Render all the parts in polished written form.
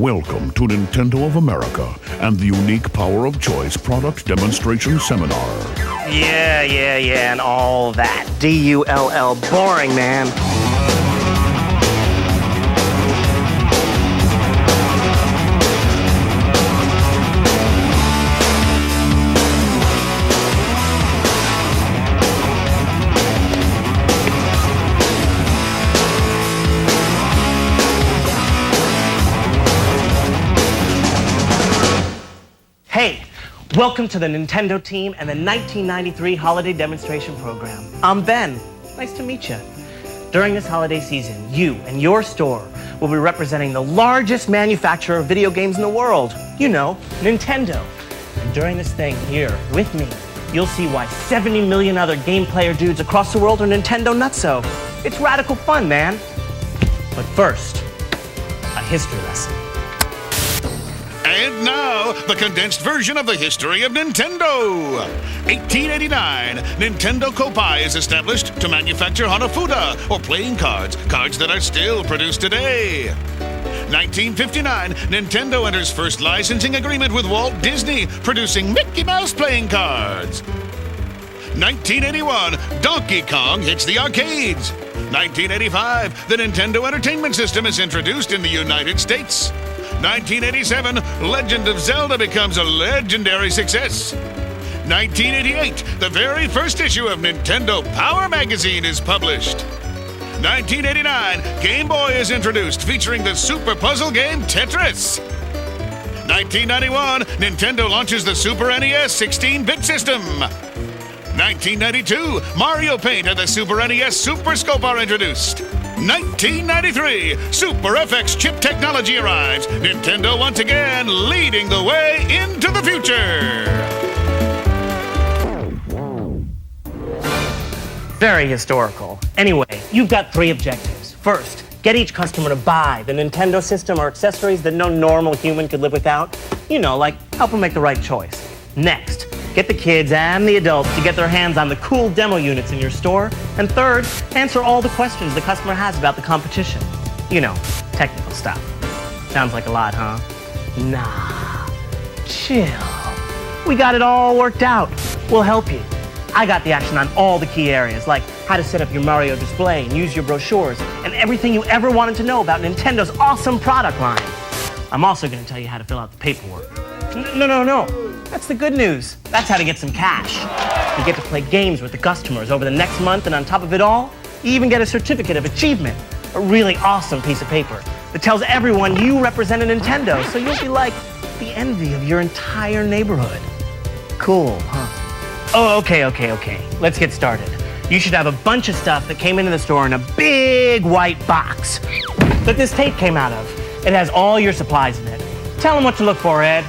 Welcome to Nintendo of America and the unique Power of Choice product demonstration seminar. Yeah, and all that. D-U-L-L, boring, man. Hey, welcome to the Nintendo team and the 1993 Holiday Demonstration Program. I'm Ben. Nice to meet you. During this holiday season, you and your store will be representing the largest manufacturer of video games in the world. You know, Nintendo. And during this thing here with me, you'll see why 70 million other game player dudes across the world are Nintendo nutso. It's radical fun, man. But first, a history lesson. And now, the condensed version of the history of Nintendo. 1889, Nintendo Kopai is established to manufacture Hanafuda, or playing cards, cards that are still produced today. 1959, Nintendo enters first licensing agreement with Walt Disney, producing Mickey Mouse playing cards. 1981, Donkey Kong hits the arcades. 1985, the Nintendo Entertainment System is introduced in the United States. 1987, Legend of Zelda becomes a legendary success. 1988, the very first issue of Nintendo Power Magazine is published. 1989, Game Boy is introduced, featuring the super puzzle game Tetris. 1991, Nintendo launches the Super NES 16-bit system. 1992, Mario Paint and the Super NES Super Scope are introduced. 1993, Super FX chip technology arrives. Nintendo once again leading the way into the future. Very historical. Anyway, you've got 3 objectives. First, get each customer to buy the Nintendo system or accessories that no normal human could live without. You know, like help them make the right choice. Next, get the kids and the adults to get their hands on the cool demo units in your store. And third, answer all the questions the customer has about the competition. You know, technical stuff. Sounds like a lot, huh? Nah, chill. We got it all worked out. We'll help you. I got the action on all the key areas, like how to set up your Mario display and use your brochures, and everything you ever wanted to know about Nintendo's awesome product line. I'm also going to tell you how to fill out the paperwork. No. That's the good news. That's how to get some cash. You get to play games with the customers over the next month, and on top of it all, you even get a certificate of achievement, a really awesome piece of paper that tells everyone you represent a Nintendo, so you'll be like the envy of your entire neighborhood. Cool, huh? Oh, okay. Let's get started. You should have a bunch of stuff that came into the store in a big white box that this tape came out of. It has all your supplies in it. Tell them what to look for, Ed.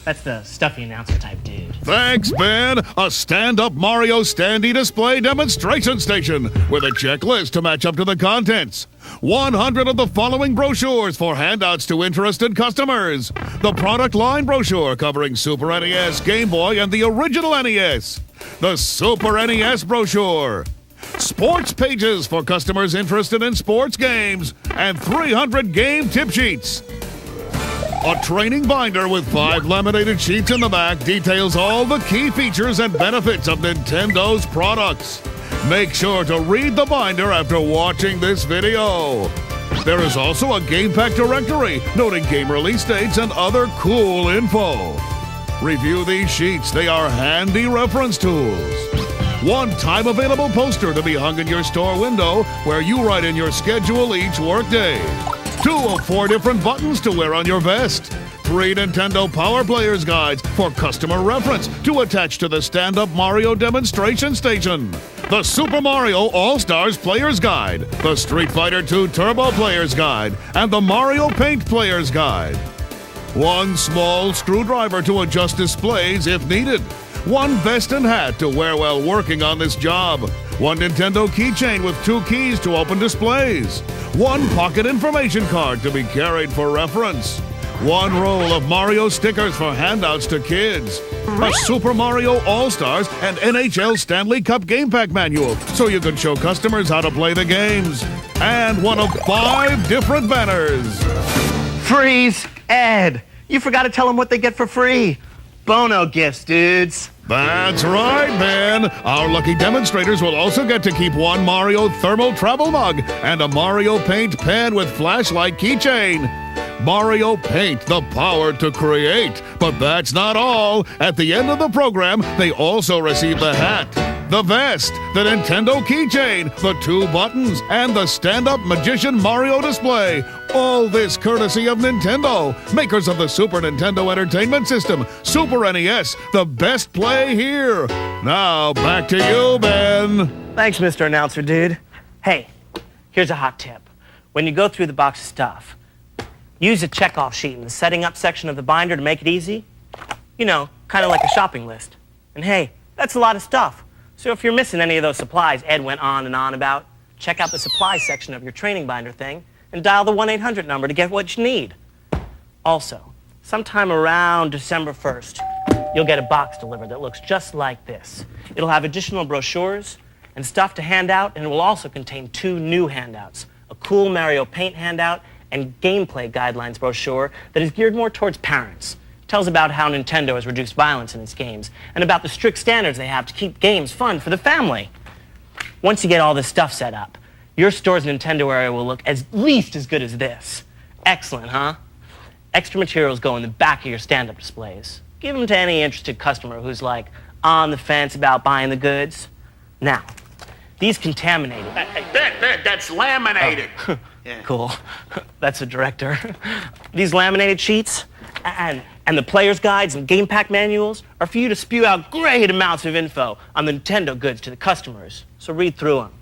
That's the stuffy announcer type dude. Thanks, Ben. A stand-up Mario standee display demonstration station with a checklist to match up to the contents. 100 of the following brochures for handouts to interested customers. The product line brochure covering Super NES, Game Boy, and the original NES. The Super NES brochure. Sports pages for customers interested in sports games. And 300 game tip sheets. A training binder with 5 laminated sheets in the back details all the key features and benefits of Nintendo's products. Make sure to read the binder after watching this video. There is also a game pack directory noting game release dates and other cool info. Review these sheets, they are handy reference tools. One time available poster to be hung in your store window where you write in your schedule each workday. 2 of 4 different buttons to wear on your vest. 3 Nintendo Power Players guides for customer reference to attach to the stand-up Mario demonstration station. The Super Mario All-Stars Players Guide, the Street Fighter II Turbo Players Guide, and the Mario Paint Players Guide. 1 small screwdriver to adjust displays if needed. 1 vest and hat to wear while working on this job. 1 Nintendo keychain with 2 keys to open displays. 1 pocket information card to be carried for reference. 1 roll of Mario stickers for handouts to kids. A Super Mario All-Stars and NHL Stanley Cup Game Pack manual so you can show customers how to play the games. And 1 of 5 different banners. Freeze! Ed, you forgot to tell them what they get for free. Bono gifts, dudes. That's right, Ben. Our lucky demonstrators will also get to keep one Mario thermal travel mug and a Mario Paint pen with flashlight keychain. Mario Paint, the power to create. But that's not all. At the end of the program, they also receive the hat, the vest, the Nintendo keychain, the 2 buttons, and the stand-up Magician Mario display. All this courtesy of Nintendo, makers of the Super Nintendo Entertainment System, Super NES, the best play here. Now, back to you, Ben. Thanks, Mr. Announcer, dude. Hey, here's a hot tip. When you go through the box of stuff, use a checkoff sheet in the setting up section of the binder to make it easy. You know, kind of like a shopping list. And hey, that's a lot of stuff. So if you're missing any of those supplies Ed went on and on about, check out the supply section of your training binder thing and dial the 1-800 number to get what you need. Also, sometime around December 1st, you'll get a box delivered that looks just like this. It'll have additional brochures and stuff to hand out, and it will also contain 2 new handouts, a cool Mario Paint handout and gameplay guidelines brochure that is geared more towards parents. Tells about how Nintendo has reduced violence in its games and about the strict standards they have to keep games fun for the family. Once you get all this stuff set up, your store's Nintendo area will look at least as good as this. Excellent, huh? Extra materials go in the back of your stand-up displays. Give them to any interested customer who's like on the fence about buying the goods. Now, these contaminated... That's laminated. Oh. Yeah. Cool. That's a director. These laminated sheets and the player's guides and game pack manuals are for you to spew out great amounts of info on the Nintendo goods to the customers. So read through them.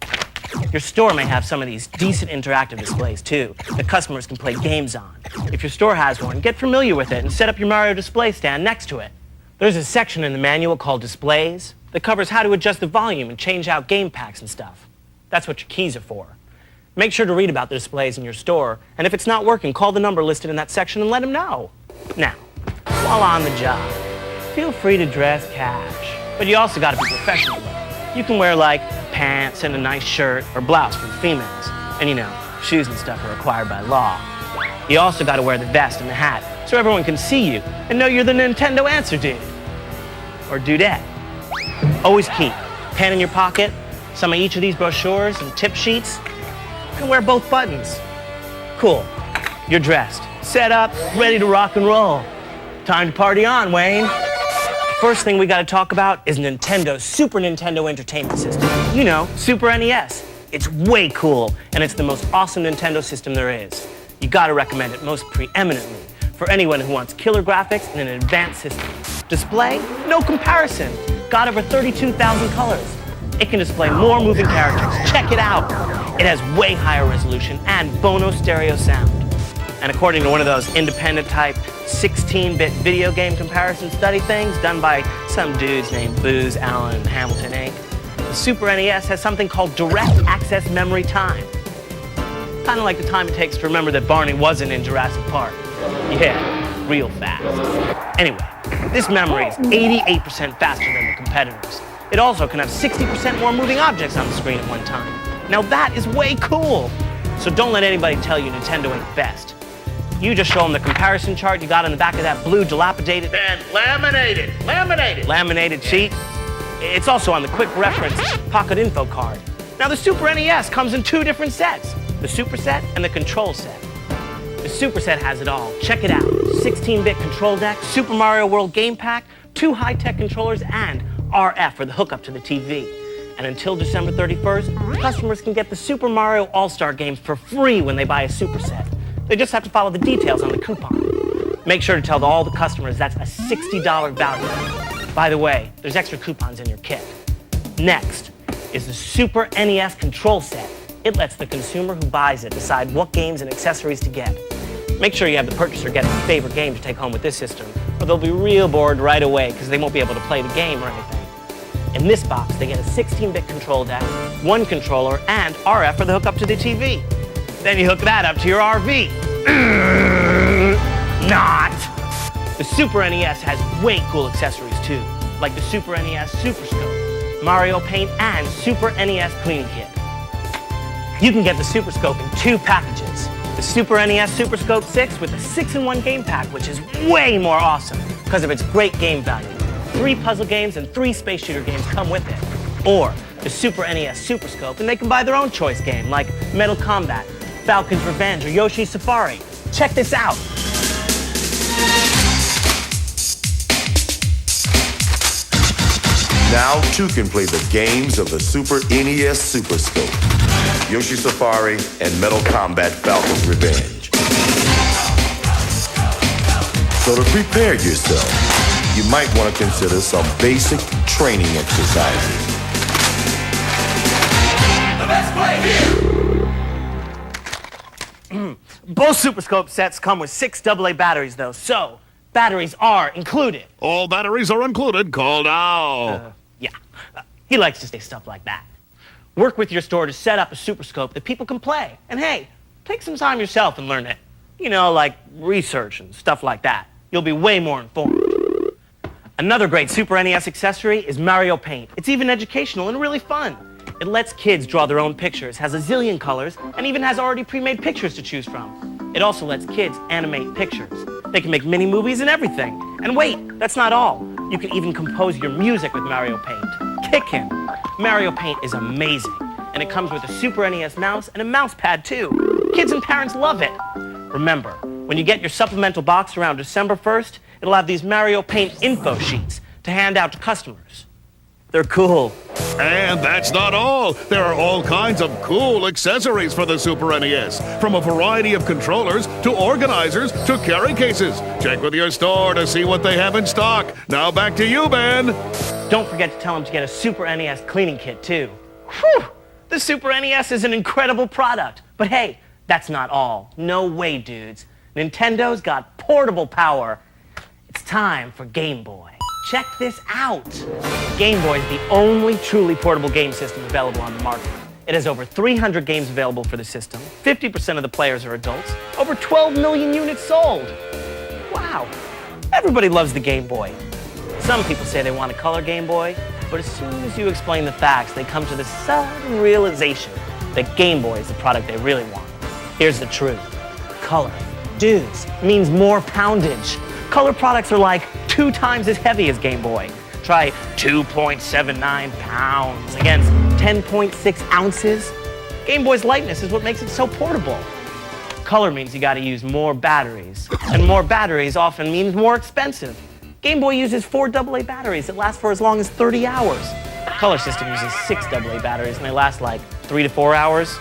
Your store may have some of these decent interactive displays too that customers can play games on. If your store has one, get familiar with it and set up your Mario display stand next to it. There's a section in the manual called Displays that covers how to adjust the volume and change out game packs and stuff. That's what your keys are for. Make sure to read about the displays in your store, and if it's not working, call the number listed in that section and let them know. Now, while on the job, feel free to dress cash, but you also gotta be professional. You can wear like pants and a nice shirt or blouse for the females, and you know, shoes and stuff are required by law. You also gotta wear the vest and the hat so everyone can see you and know you're the Nintendo answer dude. Or dudette. Always keep pen in your pocket, some of each of these brochures and tip sheets, and wear both buttons. Cool. You're dressed, set up, ready to rock and roll. Time to party on, Wayne. First thing we gotta talk about is Nintendo's Super Nintendo Entertainment System. You know, Super NES. It's way cool, and it's the most awesome Nintendo system there is. You gotta recommend it most preeminently for anyone who wants killer graphics and an advanced system. Display? No comparison. Got over 32,000 colors. It can display more moving characters. Check it out. It has way higher resolution and Bono stereo sound. And according to one of those independent type 16-bit video game comparison study things done by some dudes named Booz, Allen, and Hamilton Inc., the Super NES has something called direct access memory time. Kind of like the time it takes to remember that Barney wasn't in Jurassic Park. Yeah, real fast. Anyway, this memory is 88% faster than the competitors. It also can have 60% more moving objects on the screen at one time. Now that is way cool. So don't let anybody tell you Nintendo ain't best. You just show them the comparison chart you got on the back of that blue dilapidated And laminated sheet. It's also on the quick reference pocket info card. Now the Super NES comes in 2 different sets, the Super Set and the Control Set. The Super Set has it all. Check it out. 16-bit control deck, Super Mario World game pack, 2 high-tech controllers, and RF for the hookup to the TV. And until December 31st, customers can get the Super Mario All-Star games for free when they buy a Super Set. They just have to follow the details on the coupon. Make sure to tell all the customers that's a $60 value. By the way, there's extra coupons in your kit. Next is the Super NES Control Set. It lets the consumer who buys it decide what games and accessories to get. Make sure you have the purchaser get his favorite game to take home with this system, or they'll be real bored right away because they won't be able to play the game or anything. In this box, they get a 16-bit control deck, 1 controller, and RF for the hookup to the TV. Then you hook that up to your RV. Not! The Super NES has way cool accessories too, like the Super NES Super Scope, Mario Paint, and Super NES Cleaning Kit. You can get the Super Scope in 2 packages. The Super NES Super Scope 6 with a 6-in-1 game pack, which is way more awesome because of its great game value. 3 puzzle games and 3 space shooter games come with it. Or the Super NES Super Scope, and they can buy their own choice game like Metal Combat, Falcon's Revenge, or Yoshi's Safari. Check this out. Now, two can play the games of the Super NES Super Scope, Yoshi Safari, and Metal Combat Falcon's Revenge. So to prepare yourself, you might want to consider some basic training exercises. The best play here! Both Super Scope sets come with 6 AA batteries, though, so batteries are included. All batteries are included. Call now. Yeah, he likes to say stuff like that. Work with your store to set up a Super Scope that people can play. And hey, take some time yourself and learn it. You know, like research and stuff like that. You'll be way more informed. Another great Super NES accessory is Mario Paint. It's even educational and really fun. It lets kids draw their own pictures, has a zillion colors, and even has already pre-made pictures to choose from. It also lets kids animate pictures. They can make mini movies and everything. And wait, that's not all. You can even compose your music with Mario Paint. Kick him. Mario Paint is amazing. And it comes with a Super NES mouse and a mouse pad too. Kids and parents love it. Remember, when you get your supplemental box around December 1st, it'll have these Mario Paint info sheets to hand out to customers. They're cool. And that's not all. There are all kinds of cool accessories for the Super NES, from a variety of controllers to organizers to carry cases. Check with your store to see what they have in stock. Now back to you, Ben. Don't forget to tell them to get a Super NES cleaning kit, too. Whew! The Super NES is an incredible product. But hey, that's not all. No way, dudes. Nintendo's got portable power. It's time for Game Boy. Check this out. Game Boy is the only truly portable game system available on the market. It has over 300 games available for the system. 50% of the players are adults. Over 12 million units sold. Wow. Everybody loves the Game Boy. Some people say they want a color Game Boy, but as soon as you explain the facts, they come to the sudden realization that Game Boy is the product they really want. Here's the truth. Color, dudes, means more poundage. Color products are like 2 times as heavy as Game Boy. Try 2.79 pounds against 10.6 ounces. Game Boy's lightness is what makes it so portable. Color means you gotta use more batteries, and more batteries often means more expensive. Game Boy uses 4 AA batteries that last for as long as 30 hours. Color system uses 6 AA batteries and they last like 3 to 4 hours.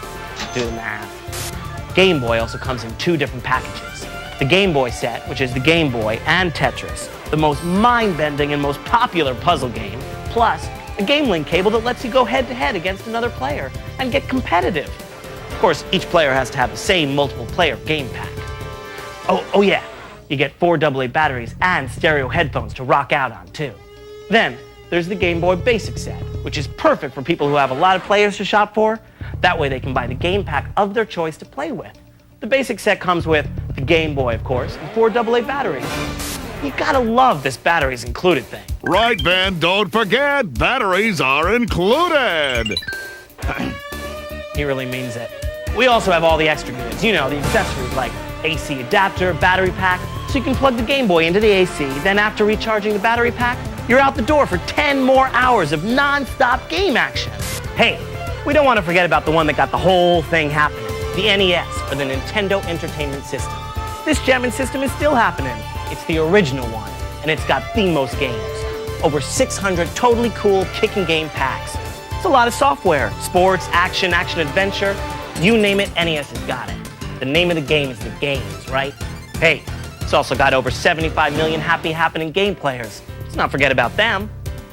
Do the math. Game Boy also comes in 2 different packages. The Game Boy set, which is the Game Boy and Tetris, the most mind-bending and most popular puzzle game, plus a Game Link cable that lets you go head-to-head against another player and get competitive. Of course, each player has to have the same multiple-player game pack. Oh yeah, you get 4 AA batteries and stereo headphones to rock out on, too. Then, there's the Game Boy Basic set, which is perfect for people who have a lot of players to shop for. That way they can buy the game pack of their choice to play with. The Basic set comes with the Game Boy, of course, and 4 AA batteries. You gotta love this batteries included thing. Right, Ben. Don't forget, batteries are included. He really means it. We also have all the extra goods. You know, the accessories like AC adapter, battery pack, so you can plug the Game Boy into the AC. Then after recharging the battery pack, you're out the door for 10 more hours of non-stop game action. Hey, we don't want to forget about the one that got the whole thing happening. The NES, or the Nintendo Entertainment System. This jamming system is still happening. It's the original one, and it's got the most games. Over 600 totally cool kicking game packs. It's a lot of software. Sports, action, action-adventure, you name it, NES has got it. The name of the game is the games, right? Hey, it's also got over 75 million happy happening game players. Let's not forget about them.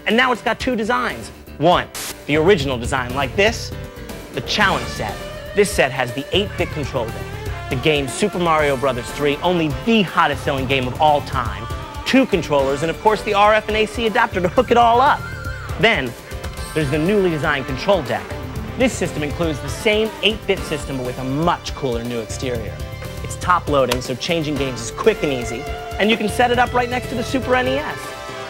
And now it's got 2 designs. One, the original design like this, the challenge set. This set has the 8-bit control deck, the game Super Mario Bros. 3, only the hottest selling game of all time, 2 controllers, and of course the RF and AC adapter to hook it all up. Then, there's the newly designed control deck. This system includes the same 8-bit system but with a much cooler new exterior. It's top loading, so changing games is quick and easy, and you can set it up right next to the Super NES.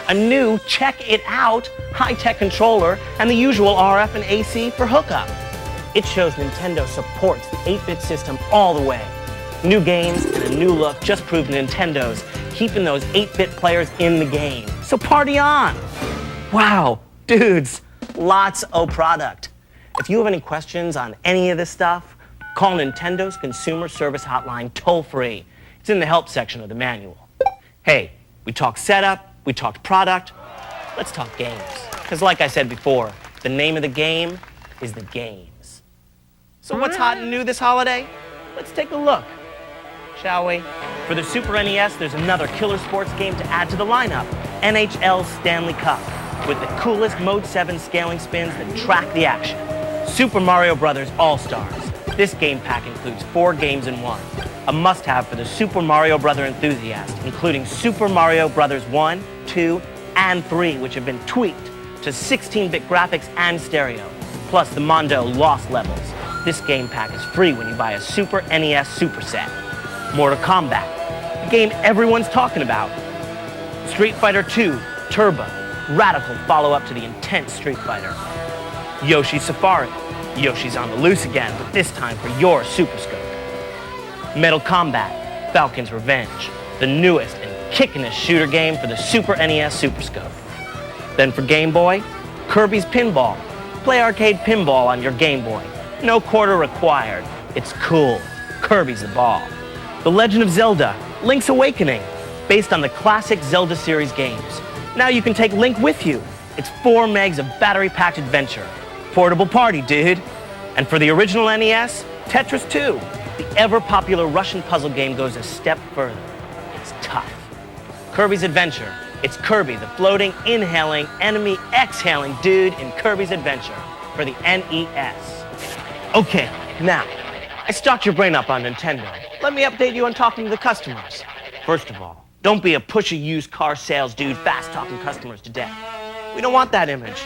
A new, check it out, high-tech controller, and the usual RF and AC for hookup. It shows Nintendo supports the 8-bit system all the way. New games and a new look just proved Nintendo's keeping those 8-bit players in the game. So party on! Wow, dudes, lots of product. If you have any questions on any of this stuff, call Nintendo's Consumer Service Hotline toll-free. It's in the help section of the manual. Hey, we talked setup, we talked product, let's talk games. Because like I said before, the name of the game is the games. So what's hot and new this holiday? Let's take a look, shall we? For the Super NES, there's another killer sports game to add to the lineup, NHL Stanley Cup, with the coolest Mode 7 scaling spins that track the action. Super Mario Bros. All-Stars. This game pack includes 4 games in one, a must-have for the Super Mario Bros. Enthusiast, including Super Mario Bros. 1, 2, and 3, which have been tweaked to 16-bit graphics and stereo, plus the Mondo Lost levels. This game pack is free when you buy a Super NES Superset. Mortal Kombat, the game everyone's talking about. Street Fighter 2, Turbo, radical follow-up to the intense Street Fighter. Yoshi's Safari, Yoshi's on the loose again, but this time for your Super Scope. Mortal Kombat, Falcon's Revenge, the newest and kickin'est shooter game for the Super NES Super Scope. Then for Game Boy, Kirby's Pinball. Play arcade pinball on your Game Boy. No quarter required. It's cool. Kirby's the ball. The Legend of Zelda, Link's Awakening, based on the classic Zelda series games. Now you can take Link with you. It's 4 megs of battery-packed adventure. Portable party, dude. And for the original NES, Tetris 2. The ever-popular Russian puzzle game goes a step further. It's tough. Kirby's Adventure. It's Kirby, the floating, inhaling, enemy exhaling dude in Kirby's Adventure for the NES. Okay, now, I stocked your brain up on Nintendo. Let me update you on talking to the customers. First of all, don't be a pushy used car sales dude fast-talking customers to death. We don't want that image.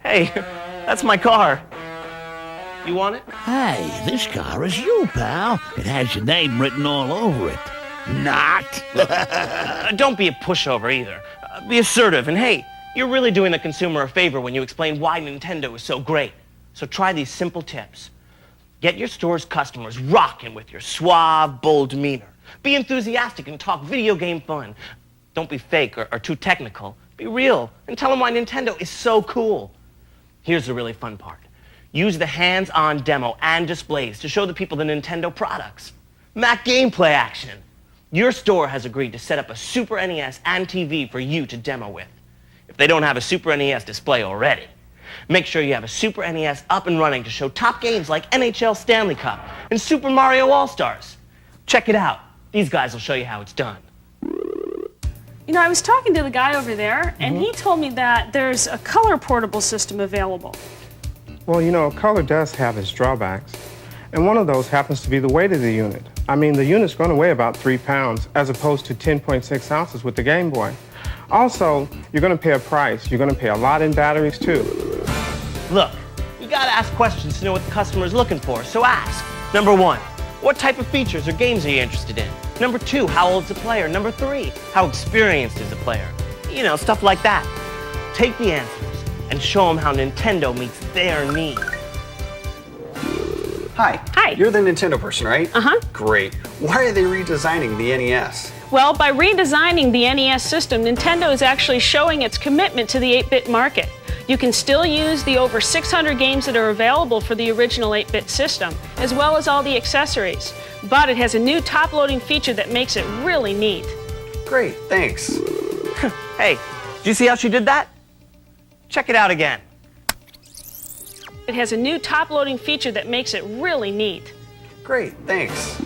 Hey, that's my car. You want it? Hey, this car is you, pal. It has your name written all over it. Not. Don't be a pushover either. Be assertive, and hey, you're really doing the consumer a favor when you explain why Nintendo is so great. So try these simple tips. Get your store's customers rocking with your suave, bold demeanor. Be enthusiastic and talk video game fun. Don't be fake or too technical. Be real and tell them why Nintendo is so cool. Here's the really fun part. Use the hands-on demo and displays to show the people the Nintendo products. Mac gameplay action. Your store has agreed to set up a Super NES and TV for you to demo with, if they don't have a Super NES display already. Make sure you have a Super NES up and running to show top games like NHL Stanley Cup and Super Mario All-Stars. Check it out. These guys will show you how it's done. You know, I was talking to the guy over there, and he told me that there's a color portable system available. Well, you know, color does have its drawbacks. And one of those happens to be the weight of the unit. I mean, the unit's going to weigh about 3 pounds as opposed to 10.6 ounces with the Game Boy. Also, you're going to pay a price. You're going to pay a lot in batteries, too. Look, you gotta ask questions to know what the customer is looking for, so ask. Number 1, what type of features or games are you interested in? Number 2, how old's the player? Number 3, how experienced is the player? You know, stuff like that. Take the answers and show them how Nintendo meets their needs. Hi. Hi. You're the Nintendo person, right? Uh-huh. Great. Why are they redesigning the NES? Well, by redesigning the NES system, Nintendo is actually showing its commitment to the 8-bit market. You can still use the over 600 games that are available for the original 8-bit system, as well as all the accessories. But it has a new top-loading feature that makes it really neat. Great, thanks. Hey, did you see how she did that? Check it out again. It has a new top-loading feature that makes it really neat. Great, thanks.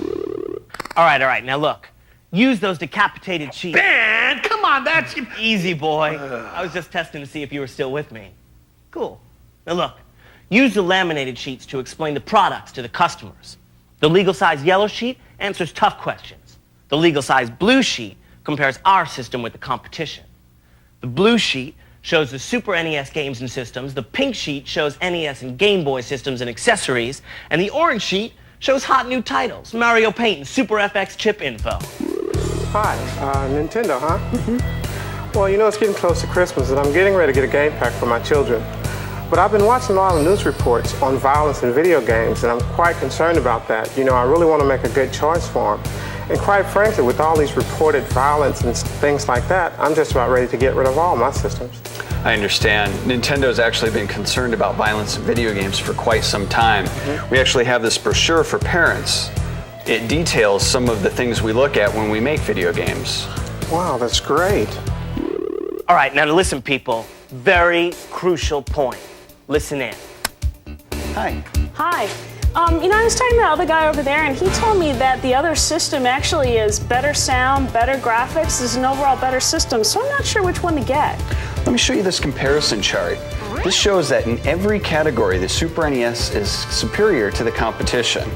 All right, now look. Use those decapitated sheets. Man, come on, that's... Easy, boy. I was just testing to see if you were still with me. Cool. Now look, use the laminated sheets to explain the products to the customers. The legal size yellow sheet answers tough questions. The legal size blue sheet compares our system with the competition. The blue sheet shows the Super NES games and systems, the pink sheet shows NES and Game Boy systems and accessories, and the orange sheet shows hot new titles, Mario Paint and Super FX chip info. Hi, Nintendo, huh? Well, you know, it's getting close to Christmas, and I'm getting ready to get a game pack for my children. but I've been watching a lot of news reports on violence in video games, and I'm quite concerned about that. You know, I really want to make a good choice for them. And quite frankly, with all these reported violence and things like that, I'm just about ready to get rid of all my systems. I understand. Nintendo's actually been concerned about violence in video games for quite some time. We actually have this brochure for parents. It details some of the things we look at when we make video games. Wow, that's great. All right, now listen, people. Very crucial point. Listen in. Hi. Hi. You know, I was talking to the other guy over there, and he told me that the other system actually is better sound, better graphics, is an overall better system, so I'm not sure which one to get. Let me show you this comparison chart. This shows that in every category, the Super NES is superior to the competition.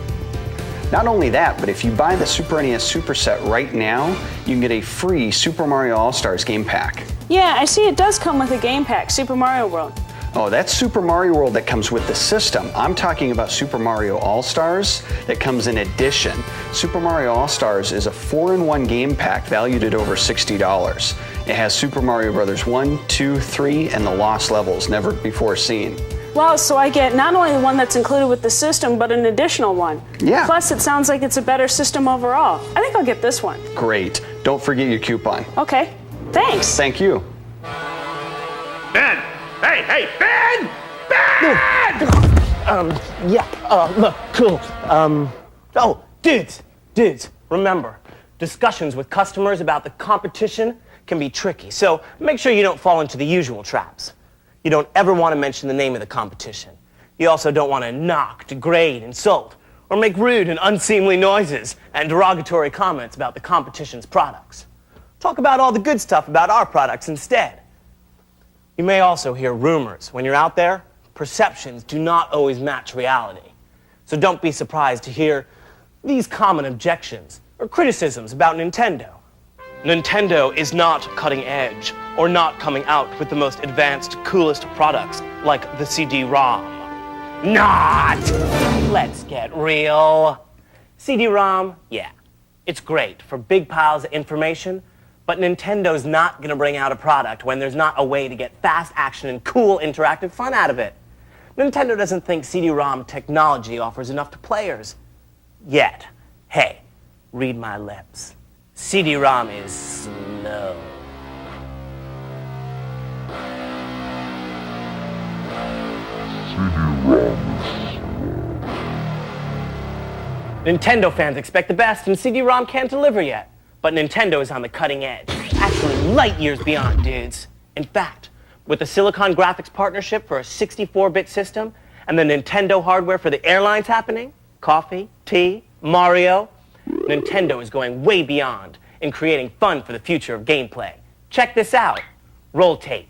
Not only that, but if you buy the Super NES Superset right now, you can get a free Super Mario All-Stars game pack. Yeah, I see it does come with a game pack, Super Mario World. Oh, that's Super Mario World that comes with the system. I'm talking about Super Mario All-Stars that comes in addition. Super Mario All-Stars is a 4-in-1 game pack valued at over $60. It has Super Mario Bros. 1, 2, 3, and the Lost Levels, never before seen. Well, so I get not only the one that's included with the system, but an additional one. Yeah. Plus, it sounds like it's a better system overall. I think I'll get this one. Great. Don't forget your coupon. Okay. Thanks. Thank you. Ben! Hey, Ben! Ben! Look, cool. Oh, dudes, remember, discussions with customers about the competition can be tricky, so make sure you don't fall into the usual traps. You don't ever want to mention the name of the competition. You also don't want to knock, degrade, insult, or make rude and unseemly noises and derogatory comments about the competition's products. Talk about all the good stuff about our products instead. You may also hear rumors. When you're out there, perceptions do not always match reality. So don't be surprised to hear these common objections or criticisms about Nintendo. Nintendo is not cutting edge or not coming out with the most advanced, coolest products like the CD-ROM. Not! Let's get real. CD-ROM, yeah, it's great for big piles of information, but Nintendo's not going to bring out a product when there's not a way to get fast action and cool interactive fun out of it. Nintendo doesn't think CD-ROM technology offers enough to players. Yet. Hey, read my lips. CD-ROM is slow. Nintendo fans expect the best, and CD-ROM can't deliver yet. But Nintendo is on the cutting edge, actually light years beyond, dudes. In fact, with the Silicon Graphics partnership for a 64-bit system and the Nintendo hardware for the airlines happening, coffee, tea, Mario, Nintendo is going way beyond in creating fun for the future of gameplay. Check this out. Roll tape.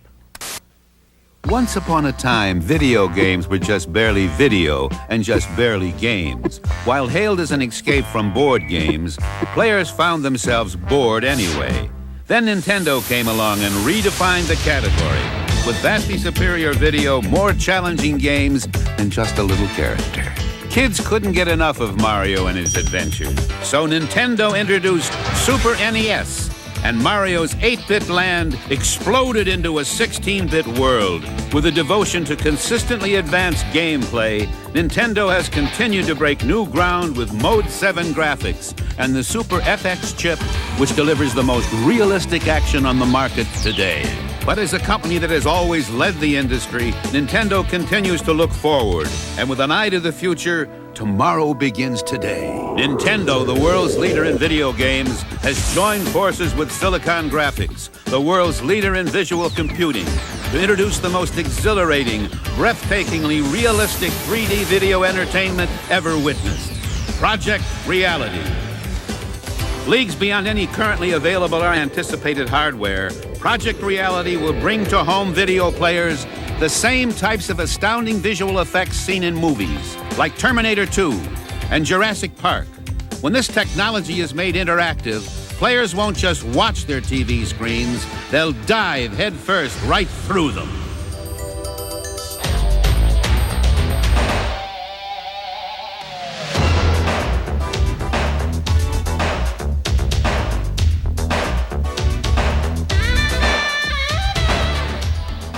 Once upon a time, video games were just barely video and just barely games. While hailed as an escape from board games, players found themselves bored anyway. Then Nintendo came along and redefined the category with vastly superior video, more challenging games, and just a little character. Kids couldn't get enough of Mario and his adventures, so Nintendo introduced Super NES, and Mario's 8-bit land exploded into a 16-bit world. With a devotion to consistently advanced gameplay, Nintendo has continued to break new ground with Mode 7 graphics and the Super FX chip, which delivers the most realistic action on the market today. But as a company that has always led the industry, Nintendo continues to look forward. And with an eye to the future, tomorrow begins today. Nintendo, the world's leader in video games, has joined forces with Silicon Graphics, the world's leader in visual computing, to introduce the most exhilarating, breathtakingly realistic 3D video entertainment ever witnessed. Project Reality. Leagues beyond any currently available or anticipated hardware, Project Reality will bring to home video players the same types of astounding visual effects seen in movies, like Terminator 2 and Jurassic Park. When this technology is made interactive, players won't just watch their TV screens, they'll dive headfirst right through them.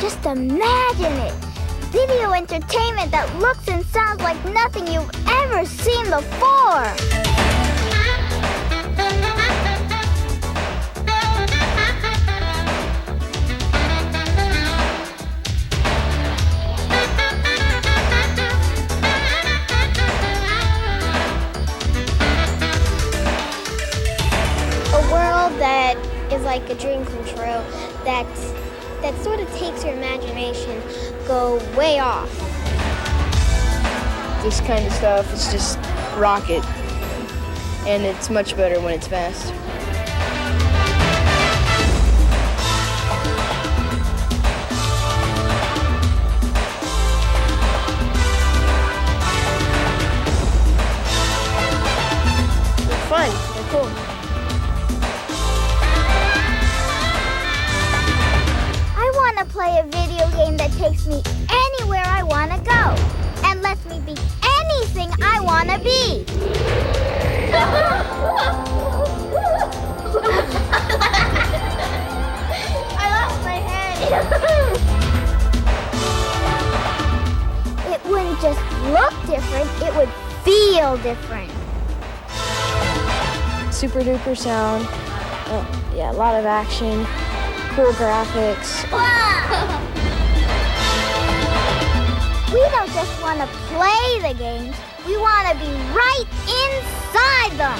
Just imagine it! Video that looks and sounds like nothing you've ever seen before. A world that is like a dream come true, that sort of takes your imagination go way off. This kind of stuff is just rocket, and it's much better when it's fast. They're fun, they're cool. I want to play a video game that takes me anywhere I want to go and lets me be anything I want to be. I lost my head. It wouldn't just look different, it would feel different. Super duper sound, yeah, a lot of action, cool graphics. We don't just want to play the games, we want to be right inside them.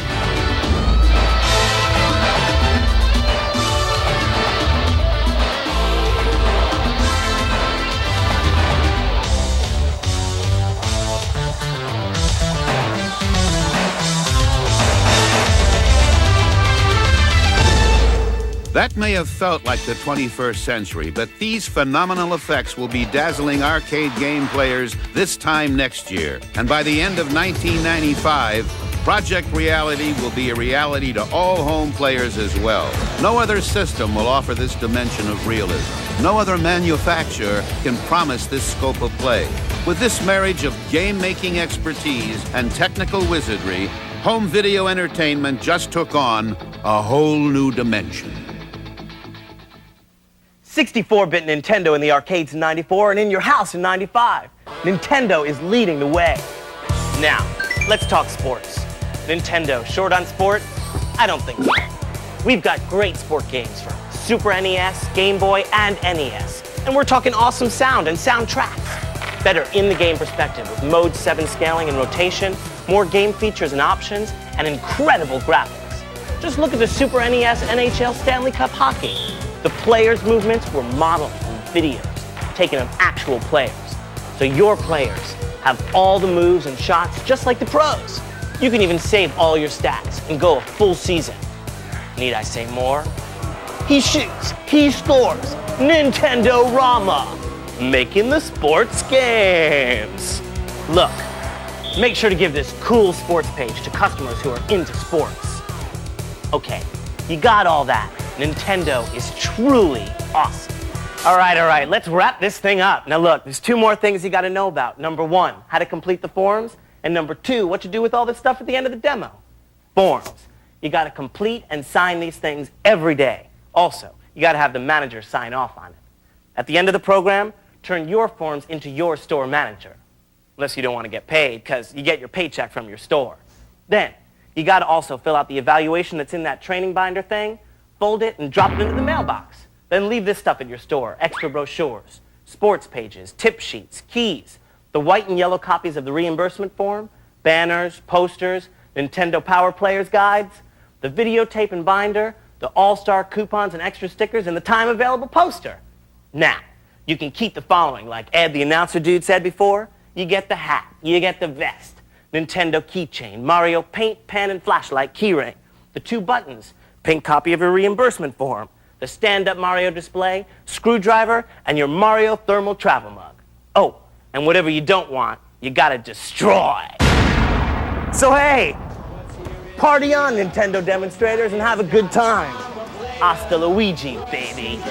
That may have felt like the 21st century, but these phenomenal effects will be dazzling arcade game players this time next year. And by the end of 1995, Project Reality will be a reality to all home players as well. No other system will offer this dimension of realism. No other manufacturer can promise this scope of play. With this marriage of game-making expertise and technical wizardry, home video entertainment just took on a whole new dimension. 64-bit Nintendo in the arcades in '94 and in your house in '95. Nintendo is leading the way. Now, let's talk sports. Nintendo, short on sport? I don't think so. We've got great sport games for Super NES, Game Boy, and NES. And we're talking awesome sound and soundtracks. Better in-the-game perspective with Mode 7 scaling and rotation, more game features and options, and incredible graphics. Just look at the Super NES NHL Stanley Cup hockey. The players' movements were modeled from videos taken of actual players. So your players have all the moves and shots just like the pros. You can even save all your stats and go a full season. Need I say more? He shoots, he scores, Nintendo-Rama, making the sports games. Look, make sure to give this cool sports page to customers who are into sports. Okay, you got all that. Nintendo is truly awesome. All right, let's wrap this thing up. Now look, there's two more things you gotta know about. Number one, how to complete the forms. And number two, what to do with all this stuff at the end of the demo. Forms. You gotta complete and sign these things every day. Also, you gotta have the manager sign off on it. At the end of the program, turn your forms into your store manager. Unless you don't wanna get paid, because you get your paycheck from your store. Then, you gotta also fill out the evaluation that's in that training binder thing, fold it and drop it into the mailbox. Then leave this stuff at your store. Extra brochures, sports pages, tip sheets, keys, the white and yellow copies of the reimbursement form, banners, posters, Nintendo Power Players guides, the videotape and binder, the all-star coupons and extra stickers, and the time-available poster. Now, you can keep the following, like Ed the announcer dude said before. You get the hat, you get the vest, Nintendo keychain, Mario paint, pen, and flashlight keyring, the 2 buttons, pink copy of your reimbursement form, the stand-up Mario display, screwdriver, and your Mario thermal travel mug. Oh, and whatever you don't want, you gotta destroy. So hey, party on, Nintendo demonstrators, and have a good time. Hasta Luigi, baby.